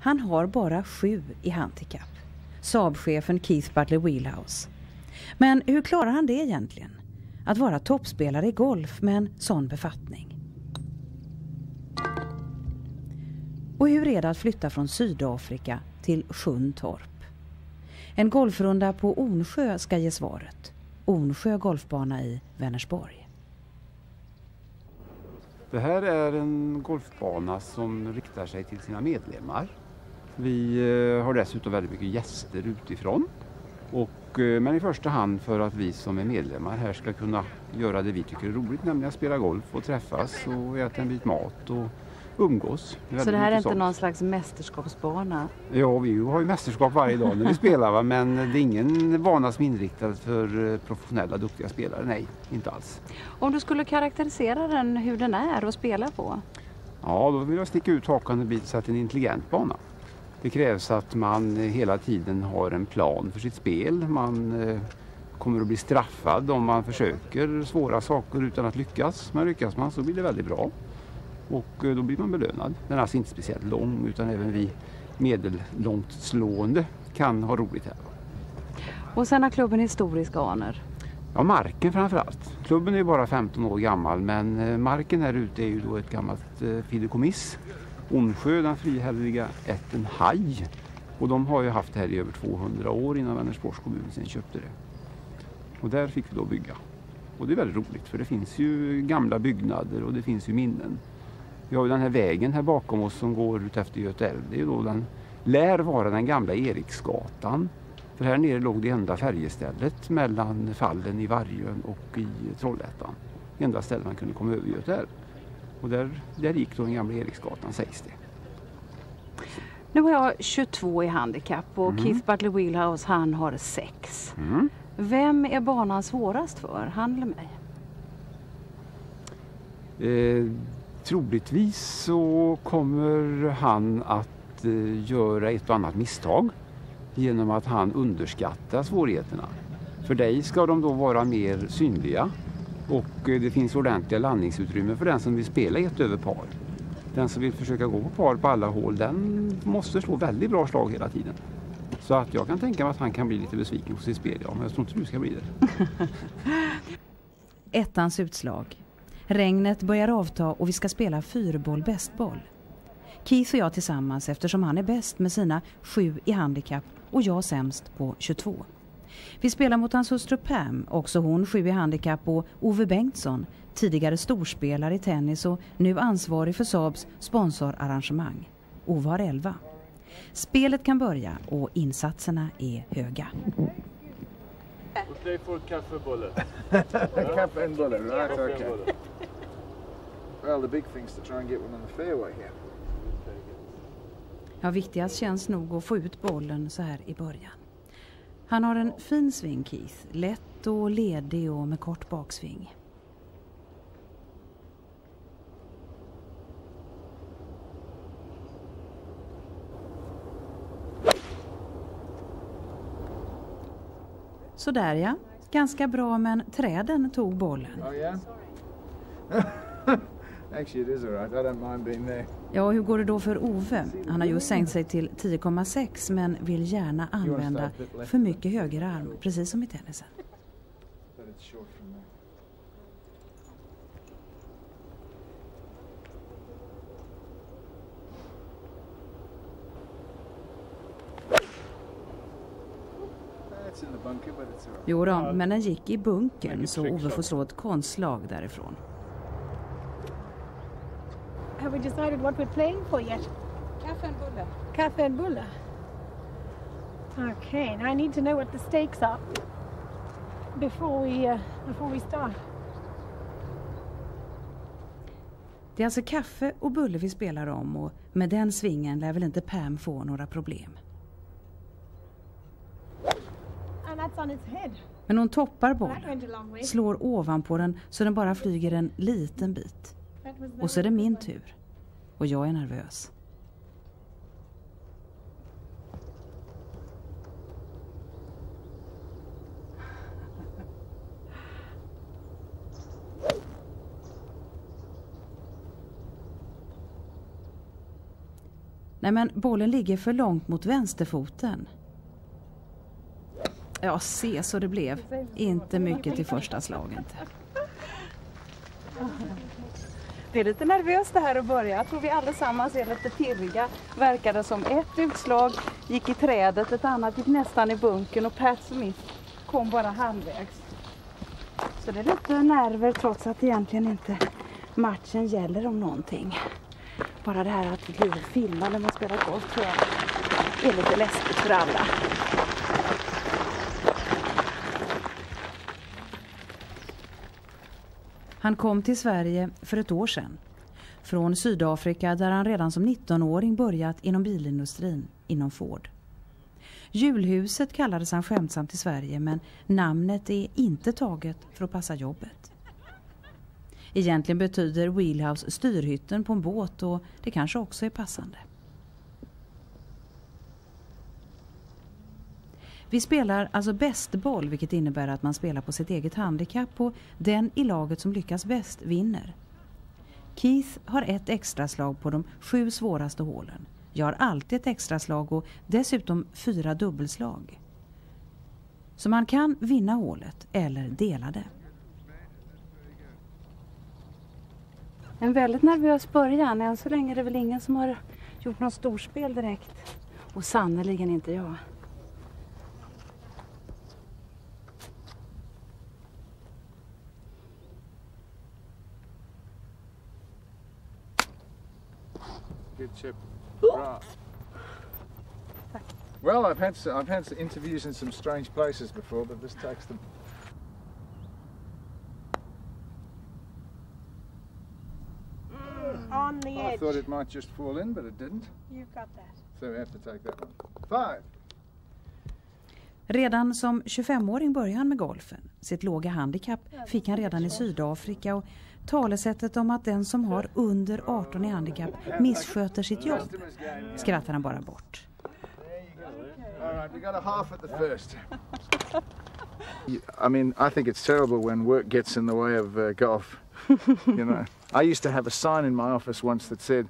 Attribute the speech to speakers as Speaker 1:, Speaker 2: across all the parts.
Speaker 1: Han har bara 7 i handikapp. Saabs-chefen Keith Butler Wheelhouse. Men hur klarar han det egentligen? Att vara toppspelare i golf med en sån befattning. Och hur är det att flytta från Sydafrika till Sjuntorp? En golfrunda på Onsjö ska ge svaret. Onsjö golfbana i Vänersborg.
Speaker 2: Det här är en golfbana som riktar sig till sina medlemmar. Vi har dessutom väldigt mycket gäster utifrån. Men i första hand för att vi som är medlemmar här ska kunna göra det vi tycker är roligt, nämligen att spela golf och träffas och äta en bit mat och umgås.
Speaker 1: Så det här är inte någon slags mästerskapsbana?
Speaker 2: Ja, vi har ju mästerskap varje dag när vi spelar, va? Men det är ingen bana som är inriktad för professionella, duktiga spelare. Nej, inte alls.
Speaker 1: Om du skulle karaktärisera den, hur den är att spela på?
Speaker 2: Ja, då vill jag sticka ut hakan en bit så att det är en intelligent bana. Det krävs att man hela tiden har en plan för sitt spel. Man kommer att bli straffad om man försöker svåra saker utan att lyckas. Men lyckas man så blir det väldigt bra. Och då blir man belönad. Den är alltså inte speciellt lång, utan även vi medellångt slående kan ha roligt här.
Speaker 1: Och sen har klubben historiska anor?
Speaker 2: Ja, marken framförallt. Klubben är bara 15 år gammal, men marken här ute är ju då ett gammalt fideikommiss. Onsjö, den frihelliga ätten Haj. Och de har ju haft det här i över 200 år innan Vänersborgs kommun sen köpte det. Och där fick vi då bygga. Och det är väldigt roligt, för det finns ju gamla byggnader och det finns ju minnen. Vi har ju den här vägen här bakom oss som går ut efter Göta älv. Det är då den lär vara den gamla Eriksgatan. För här nere låg det enda färjestället mellan fallen i Vargön och i Trollhättan. Det enda stället man kunde komma över Göta älv. Och där gick då den gamla Eriksgatan, sägs det.
Speaker 1: Nu har jag 22 i handikapp och Keith Butler Wheelhouse, han har 6. Vem är banan svårast för? Han eller mig?
Speaker 2: Troligtvis så kommer han att göra ett och annat misstag genom att han underskattar svårigheterna. För dig ska de då vara mer synliga och det finns ordentliga landningsutrymme för den som vill spela ett över par. Den som vill försöka gå på par på alla hål, den måste slå väldigt bra slag hela tiden. Så att jag kan tänka mig att han kan bli lite besviken på sitt spel, ja, men jag tror inte du ska bli det.
Speaker 1: Ettans utslag. Regnet börjar avta och vi ska spela 4-boll Bästboll. Keith och jag tillsammans, eftersom han är bäst med sina 7 i handikapp och jag sämst på 22. Vi spelar mot hans hustru Pam, också hon 7 i handikapp, och Ove Bengtsson, tidigare storspelare i tennis och nu ansvarig för Saabs sponsorarrangemang. Ove har 11. Spelet kan börja och insatserna är höga.
Speaker 3: Play for kaffebulle.
Speaker 4: Kaffe and bulle, right? Okay. Well, the big thing's to try and get one on the fairway here.
Speaker 1: Ja, viktigast känns nog att få ut bollen så här i början. Han har en fin sving, Keith. Lätt och ledig och med kort baksving. Så där ja, ganska bra, men träden tog bollen.
Speaker 4: Oh yeah? Actually it is all right. I don't mind being there.
Speaker 1: Ja, hur går det då för Ove? Han har ju sänkt sig till 10,6 men vill gärna använda för mycket högerarm, precis som i tennisen. Jo då, men den gick i bunkern så Ove får slå ett konstslag därifrån.
Speaker 5: Have we decided what we're playing for yet?
Speaker 1: Kaffe and bulle.
Speaker 5: Kaffe and bulle. Okay, and I need to know what the stakes are before we start.
Speaker 1: Det är alltså kaffe och bulle vi spelar om, och med den svingen lär väl inte Pam få några problem.
Speaker 5: And that's on its head.
Speaker 1: Men hon toppar bollen, slår ovanpå den så den bara flyger en liten bit. Och så är det min tur. Och jag är nervös. Nej, men bollen ligger för långt mot vänsterfoten. Ja, se så det blev. Inte mycket till första slaget.
Speaker 3: Det är lite nervöst det här att börja. Jag tror vi allesammans är lite pirriga. Verkade som ett utslag gick i trädet, ett annat gick nästan i bunken och Pat Smith kom bara halvvägs. Så det är lite nerver trots att egentligen inte matchen gäller om någonting. Bara det här att bli filmad när man spelar golf tror jag är lite läskigt för alla.
Speaker 1: Han kom till Sverige för ett år sedan. Från Sydafrika där han redan som 19-åring börjat inom bilindustrin, inom Ford. Julhuset kallades han skämtsamt i Sverige, men namnet är inte taget för att passa jobbet. Egentligen betyder Wheelhouse styrhytten på en båt och det kanske också är passande. Vi spelar alltså Bästboll, vilket innebär att man spelar på sitt eget handikapp och den i laget som lyckas bäst vinner. Keith har ett extra slag på de 7 svåraste hålen. Jag har alltid ett extra slag och dessutom 4 dubbelslag. Så man kan vinna hålet eller dela det.
Speaker 3: En väldigt nervös början. Än så länge är det väl ingen som har gjort något storspel direkt. Och sannoliken inte jag.
Speaker 4: Good chip. Right. Well, I've had interviews in some strange places before, but this takes them.
Speaker 5: On the edge.
Speaker 4: I thought it might just fall in, but it didn't.
Speaker 5: You've got that.
Speaker 4: So we have to take that one. 5.
Speaker 1: Redan som 25-åring började han med golfen. Sitt låga handikapp fick han redan i Sydafrika och talesättet om att den som har under 18 i handikapp missköter sitt jobb skrattar han bara bort.
Speaker 4: All right, we got a half at the first. I mean, I think it's terrible when work gets in the way of golf. You know, I used to have a sign in my office once that said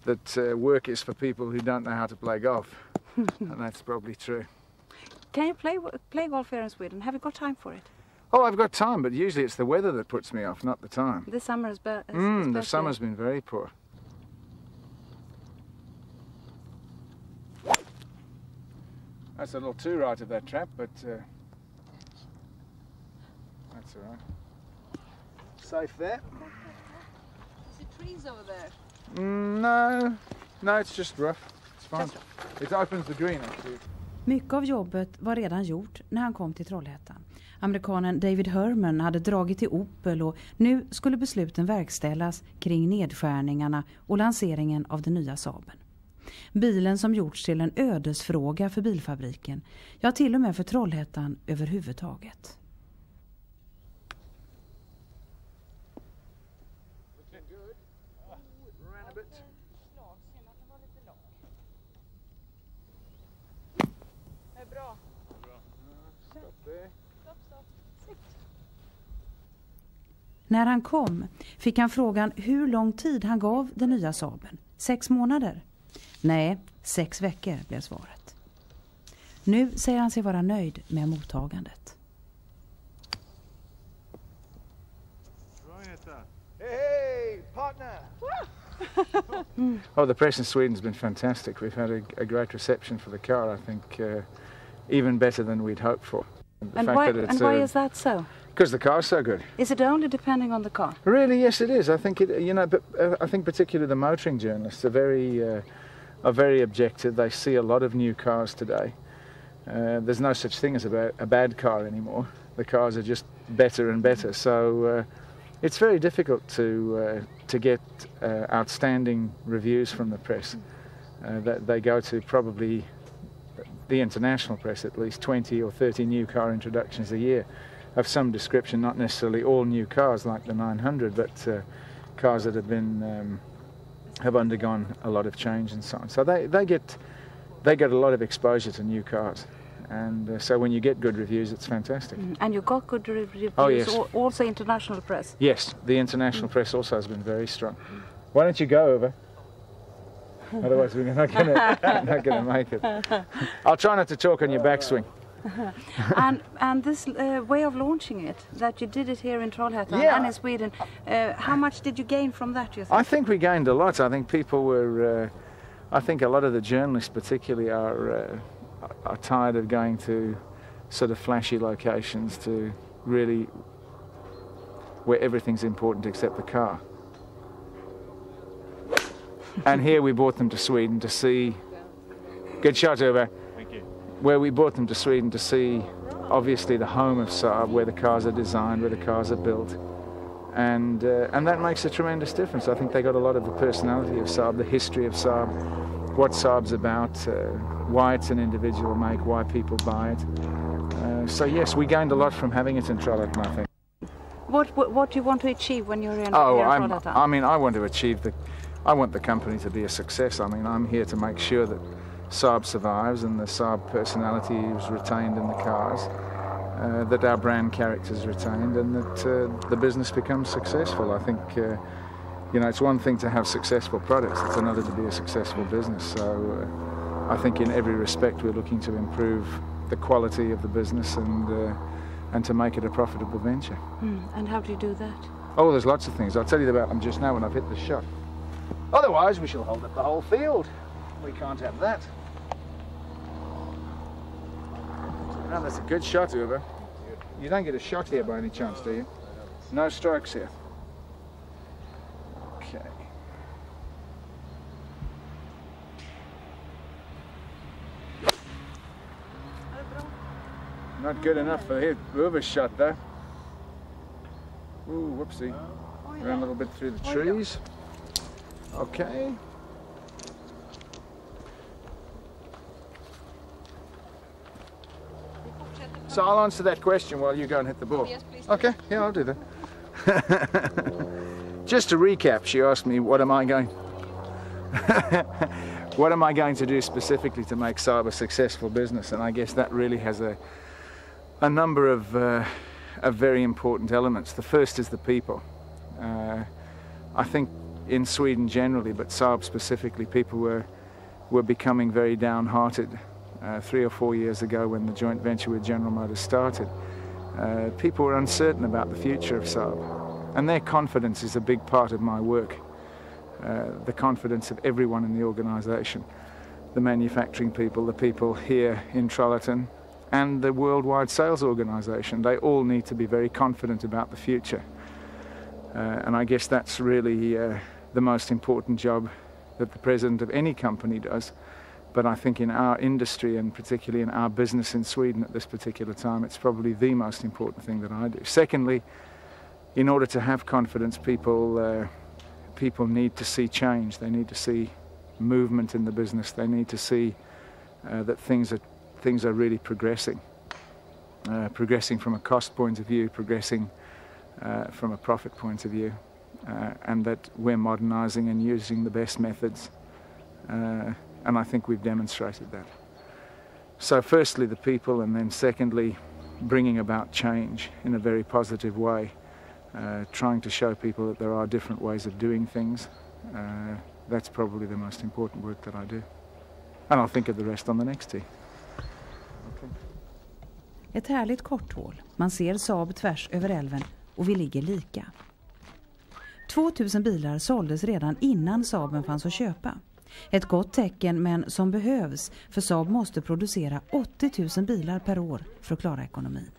Speaker 4: that work is for people who don't know how to play golf, and that's probably true.
Speaker 3: Can you play golf here in Sweden? Have you got time for it?
Speaker 4: Oh, I've got time, but usually it's the weather that puts me off, not the time.
Speaker 3: This summer is bad.
Speaker 4: The summer's been very poor. That's a little too right of that trap, but that's all right. Safe there.
Speaker 3: Is it trees over there?
Speaker 4: No, it's just rough. It's fine. It opens the green actually.
Speaker 1: Mycket av jobbet var redan gjort när han kom till Trollhättan. Amerikanen David Herman hade dragit till Opel och nu skulle besluten verkställas kring nedskärningarna och lanseringen av den nya Saaben. Bilen som gjorts till en ödesfråga för bilfabriken, ja till och med för Trollhättan överhuvudtaget. När han kom fick han frågan hur lång tid han gav den nya Saaben. 6 månader? Nej, 6 veckor blev svaret. Nu säger han sig vara nöjd med mottagandet.
Speaker 4: Hey, partner! Oh, the press in Sweden's been fantastic. We've had a great reception for the car, I think, even better than we'd hoped for.
Speaker 3: And why is that so?
Speaker 4: Because the car's so good.
Speaker 3: Is it only depending on the car?
Speaker 4: Really, yes, it is. I think it. You know, but I think particularly the motoring journalists are very objective. They see a lot of new cars today. There's no such thing as a bad car anymore. The cars are just better and better. So it's very difficult to get outstanding reviews from the press. They go to probably the international press at least 20 or 30 new car introductions a year. Of some description, not necessarily all new cars like the 900, but cars that have undergone a lot of change and so on. So they get a lot of exposure to new cars, and so when you get good reviews, it's fantastic.
Speaker 3: And you got good reviews.
Speaker 4: Oh yes.
Speaker 3: Also international press.
Speaker 4: Yes, the international press also has been very strong. Why don't you go over? Otherwise we're not gonna make it. I'll try not to talk on your backswing.
Speaker 3: And this way of launching it, that you did it here in Trollhättan and in Sweden, how much did you gain from that, you think?
Speaker 4: I think we gained a lot. I think people were, I think a lot of the journalists particularly are tired of going to sort of flashy locations to really where everything's important except the car. And here we brought them to Sweden to see, good shot Ove, where we brought them to Sweden to see obviously the home of Saab, where the cars are designed, where the cars are built. And that makes a tremendous difference. I think they got a lot of the personality of Saab, the history of Saab, what Saab's about, why it's an individual make, why people buy it. So yes, we gained a lot from having it in Trollhättan, I think.
Speaker 3: What do you want to achieve when you're in Trollhättan?
Speaker 4: I mean, I want to achieve I want the company to be a success. I mean, I'm here to make sure that Saab survives and the Saab personality is retained in the cars, that our brand character is retained, and that the business becomes successful. I think, you know, it's one thing to have successful products, it's another to be a successful business. So I think in every respect we're looking to improve the quality of the business and to make it a profitable venture.
Speaker 3: And how do you do that?
Speaker 4: Oh, there's lots of things. I'll tell you about them just now when I've hit the shot. Otherwise, we shall hold up the whole field. We can't have that. Now, that's a good shot, Ove. You don't get a shot here by any chance, do you? No strokes here. Okay. Not good enough for Ove's shot, though. Ooh, whoopsie. Ran a little bit through the trees. Okay. So I'll answer that question while you go and hit the ball.
Speaker 3: Yes, please.
Speaker 4: Okay, yeah, I'll do that. Just to recap, she asked me, what am I going to do specifically to make Saab a successful business? And I guess that really has a number of very important elements. The first is the people. I think in Sweden generally, but Saab specifically, people were becoming very downhearted 3 or 4 years ago when the joint venture with General Motors started. People were uncertain about the future of Saab, and their confidence is a big part of my work. The confidence of everyone in the organisation, the manufacturing people, the people here in Trollhättan, and the worldwide sales organisation. They all need to be very confident about the future. And I guess that's really the most important job that the president of any company does. But I think in our industry, and particularly in our business in Sweden at this particular time, it's probably the most important thing that I do. Secondly, in order to have confidence, people need to see change. They need to see movement in the business. They need to see that things are really progressing. Progressing from a cost point of view, progressing from a profit point of view, and that we're modernising and using the best methods. And I think we've demonstrated that. So firstly the people, and then secondly bringing about change in a very positive way, trying to show people that there are different ways of doing things. That's probably the most important work that I do. And I'll think of the rest on the next tee. Okay.
Speaker 1: Ett härligt korthål. Man ser Saab tvärs över älven och vi ligger lika. 2000 bilar såldes redan innan Saaben fanns att köpa. Ett gott tecken, men som behövs, för Saab måste producera 80 000 bilar per år för att klara ekonomin.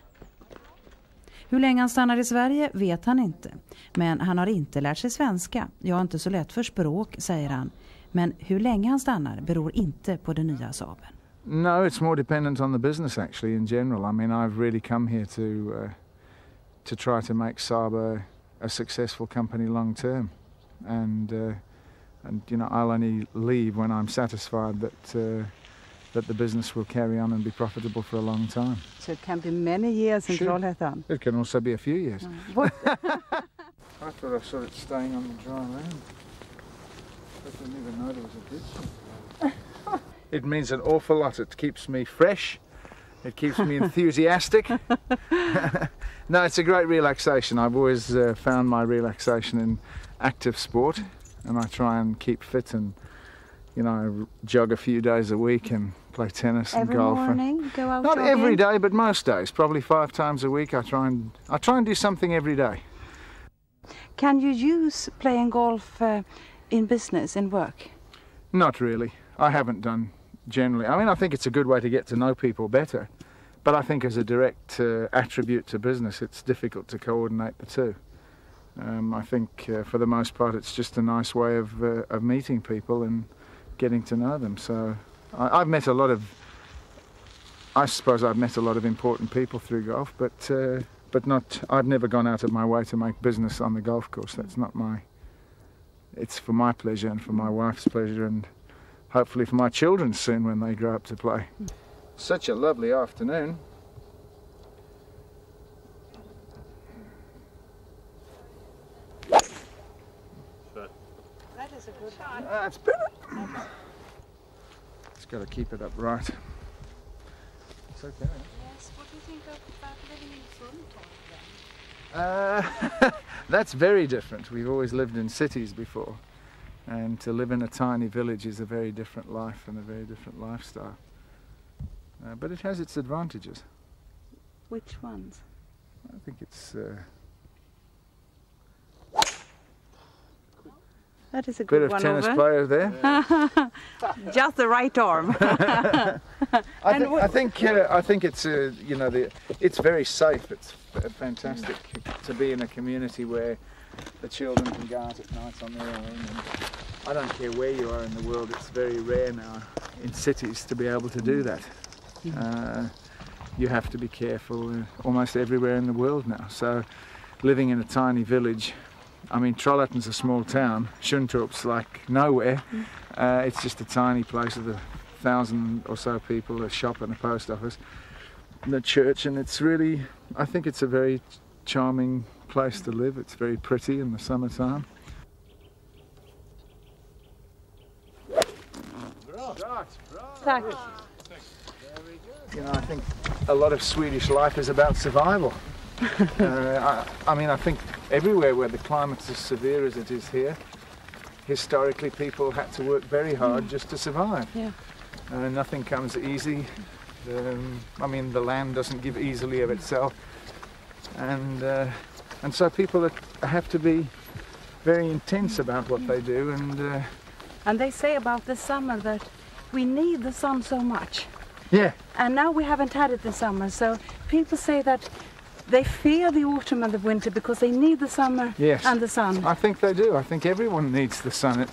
Speaker 1: Hur länge han stannar i Sverige vet han inte. Men han har inte lärt sig svenska. Jag är inte så lätt för språk, säger han. Men hur länge han stannar beror inte på den nya Saaben.
Speaker 4: No, it's more dependent on the business actually in general. I mean, I've really come here to try to make Saab a successful company long term. And you know, I'll only leave when I'm satisfied that the business will carry on and be profitable for a long time.
Speaker 3: So it can be many years in Trollhättan.
Speaker 4: It can also be a few years.
Speaker 3: What?
Speaker 4: I thought I saw it staying on the dry land. I didn't even know there was a ditch. It means an awful lot. It keeps me fresh. It keeps me enthusiastic. No, it's a great relaxation. I've always found my relaxation in active sport, and I try and keep fit and you know, jog a few days a week and play tennis and golf.
Speaker 3: Every morning, go out
Speaker 4: Not
Speaker 3: jogging?
Speaker 4: every day, but most days. Probably 5 times a week. I try and do something every day.
Speaker 3: Can you use playing golf in business, in work?
Speaker 4: Not really. I haven't done generally. I mean, I think it's a good way to get to know people better, but I think as a direct attribute to business, it's difficult to coordinate the two. I think for the most part, it's just a nice way of meeting people and getting to know them. So I've met a lot of, I suppose I've met a lot of important people through golf, but not, I've never gone out of my way to make business on the golf course. That's not my, it's for my pleasure and for my wife's pleasure and hopefully for my children soon when they grow up to play. Such a lovely afternoon.
Speaker 3: That is a good one.
Speaker 4: That's better. Just got to keep it upright. It's okay.
Speaker 3: Yes, what do you think about living in Sundtorp then?
Speaker 4: That's very different. We've always lived in cities before, and to live in a tiny village is a very different life and a very different lifestyle. But it has its advantages.
Speaker 3: Which ones?
Speaker 4: I think it's
Speaker 3: That is a
Speaker 4: a bit
Speaker 3: good
Speaker 4: of
Speaker 3: one,
Speaker 4: tennis
Speaker 3: Ove.
Speaker 4: player there.
Speaker 3: Just the right arm.
Speaker 4: I think it's you know, it's very safe. It's fantastic to be in a community where the children can go out at night on their own. And I don't care where you are in the world. It's very rare now in cities to be able to do that. You have to be careful almost everywhere in the world now. So living in a tiny village, I mean, Trollhättan's a small town. Sundtorp's like nowhere. It's just a tiny place with 1,000 or so people, a shop and a post office, and a church, and it's really, I think it's a very charming place to live. It's very pretty in the summertime.
Speaker 3: Tack.
Speaker 4: You know, I think a lot of Swedish life is about survival. I mean, I think everywhere where the climate's as severe as it is here, historically people had to work very hard just to survive.
Speaker 3: Yeah.
Speaker 4: Nothing comes easy. I mean, the land doesn't give easily of itself, and so people have to be very intense about what they do.
Speaker 3: And they say about the summer that we need the sun so much.
Speaker 4: Yeah.
Speaker 3: And now we haven't had it this summer, so people say that they fear the autumn and the winter because they need the summer and the sun.
Speaker 4: I think they do. I think everyone needs the sun.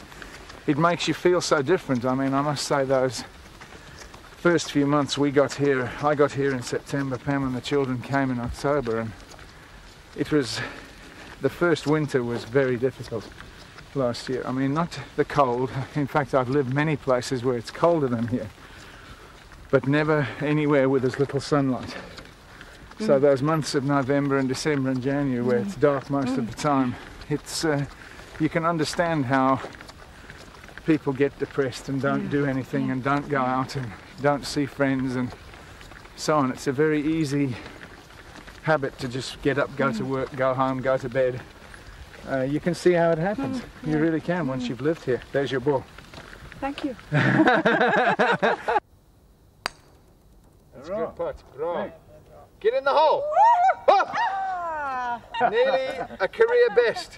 Speaker 4: It makes you feel so different. I mean, I must say those first few months I got here in September, Pam and the children came in October, and it was, the first winter was very difficult last year. I mean, not the cold. In fact, I've lived many places where it's colder than here, but never anywhere with as little sunlight. So those months of November and December and January where it's dark most of the time, it's you can understand how people get depressed and don't do anything and don't go out and don't see friends and so on. It's a very easy habit to just get up, go to work, go home, go to bed. You can see how it happens. You really can once you've lived here. There's your ball.
Speaker 3: Thank you.
Speaker 4: That's a good putt. Right. Get in the hole. Oh! Nearly a career best.